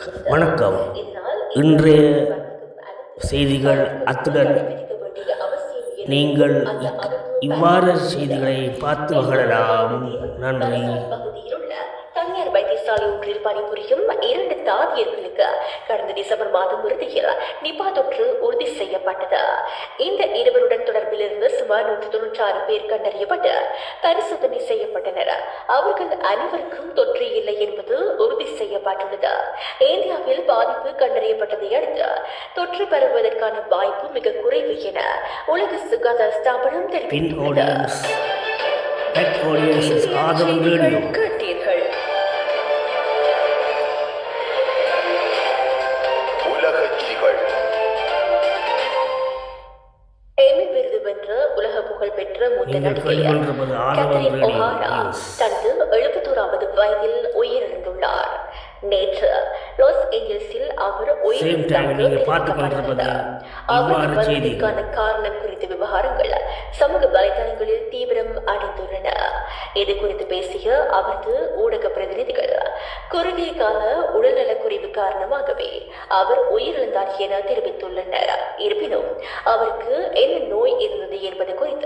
வணக்கம். இன்றைய செய்திகள் அத்துடன் நீங்கள் இவ்வாறு செய்திகளை பார்த்து மகிழலாம். நன்றி. தனியார் வைத்தியசாலை ஒன்றில் பணிபுரியும் 2 தாதியர்களுக்கு கடந்த டிசம்பர் மாதம் இறுதியில் நிபா தொற்று உறுதி செய்யப்பட்டது. இந்த இருவருடன் தொடர்பில் இருந்து சுமார் 196 பேர் கண்டறியப்பட்டு பரிசோதனை செய்யப்பட்டனர். அவர்கள் அனைவருக்கும் தொற்று இல்லை என்பது உறுதி செய்யப்பட்டுள்ளது. இந்தியாவில் பாதிப்பு கண்டறியப்பட்டதை அடுத்து தொற்று பரவுவதற்கான வாய்ப்பு மிக குறைவு என உலக சுகாதார ஸ்தாபனம் தெரிவித்துள்ளது. உலக புகழ்பெற்ற மூத்த நடிகையார் கேத்ரின் ஓஹாரா தனது 71வது வயதில் உயிரிழந்துள்ளார். நேற்று லாஸ் ஏஞ்சல்ஸில் அவர் அவருக்கான காரணம் குறித்த விவகாரங்கள் சமூக வலைதளங்களில் தீவிரம் அடைந்துள்ளன. இது குறித்து பேசிய அவரது ஊடக பிரதிநிதிகள் குறுகிய கால உடல்நலக் குறைவு காரணமாகவே அவர் உயிரிழந்தார் என தெரிவித்துள்ளனர். இருப்பினும் அவருக்கு என்ன நோய் இருந்தது என்பது குறித்த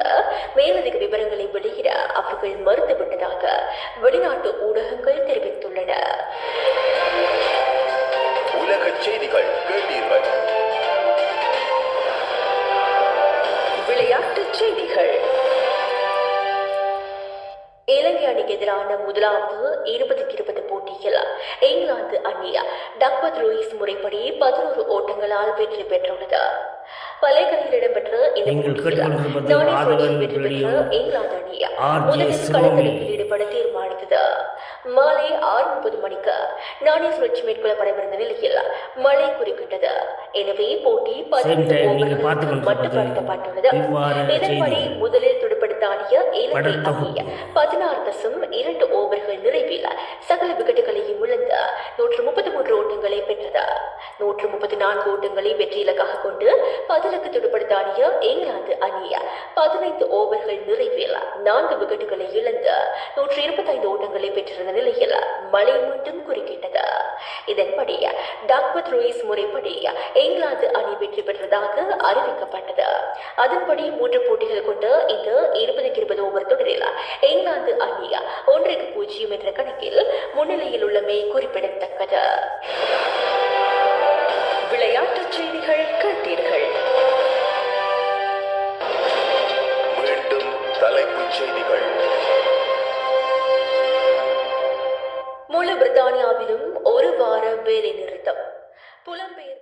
மேலதிக விவரங்களை வெளியிட அவர்கள் மறுத்துவிட்டதாக வெளிநாட்டு ஊடகங்கள் தெரிவித்துள்ளன. உலக செய்திகள் கேட்டீர்கள். விளையாட்டுச் செய்திகள். இலங்கை அணிக்கு எதிரான முதலாவது 20-20 போட்டியில் இங்கிலாந்து அணி டக்வர்த் லூயிஸ் முறைப்படி 11 ஓட்டங்களால் வெற்றி பெற்றுள்ளது. பலைக்கரையில் இடம்பெற்ற இந்த போட்டியில் வெற்றி பெற்ற இங்கிலாந்து அணி முதலில் களத்தில் ஈடுபட தீர்மானித்தது. மாலை 6:30 மணிக்கு நாணய சுழற்சி மேற்கொள்ளப்படவிருந்த நிலையில் மழை குறுக்கிட்டது. எனவே போட்டி 15 ஓவர்கள் மட்டுப்படுத்தப்பட்டுள்ளது. இதன்படி முதலில் துடுப்படுத்த ஆடிய இலங்கை அணி 16.2 ஓவர்கள் நிறைவில் சகல விக்கெட்டுகளையும் இழந்து 133 ஓட்டங்களை பெற்றது. 134 ஓட்டங்களை வெற்றி இலக்காக கொண்டு பதிலுக்கு துடுப்படுத்த ஆடிய இங்கிலாந்து அணி 15 ஓவர்கள் நிறைவில் 4 விக்கெட்டுகளை இழந்து 125 ஓட்டங்களை பெற்றிருந்த நிலையில் மழை மீண்டும் குறுக்கிட்டது. இதன்படி டக்வர்த் லூயிஸ் முறைப்படி இங்கிலாந்து அணி வெற்றி பெற்றதாக அறிவிக்கப்பட்டது. அதன்படி 3 போட்டிகள் கொண்ட இந்த 20-20 ஓவர் தொடரில் இங்கிலாந்து அணி 1-0 என்ற கணக்கில் முன்னிலையில் உள்ளமை குறிப்பிடத்தக்கது. விளையாட்டுச் செய்திகள் கேட்டீர்கள். மீண்டும் தலைப்புச் செய்திகள். முழு பிரித்தானியாவிலும் 1 வார வேலை நிறுத்தம். புலம்பெயர்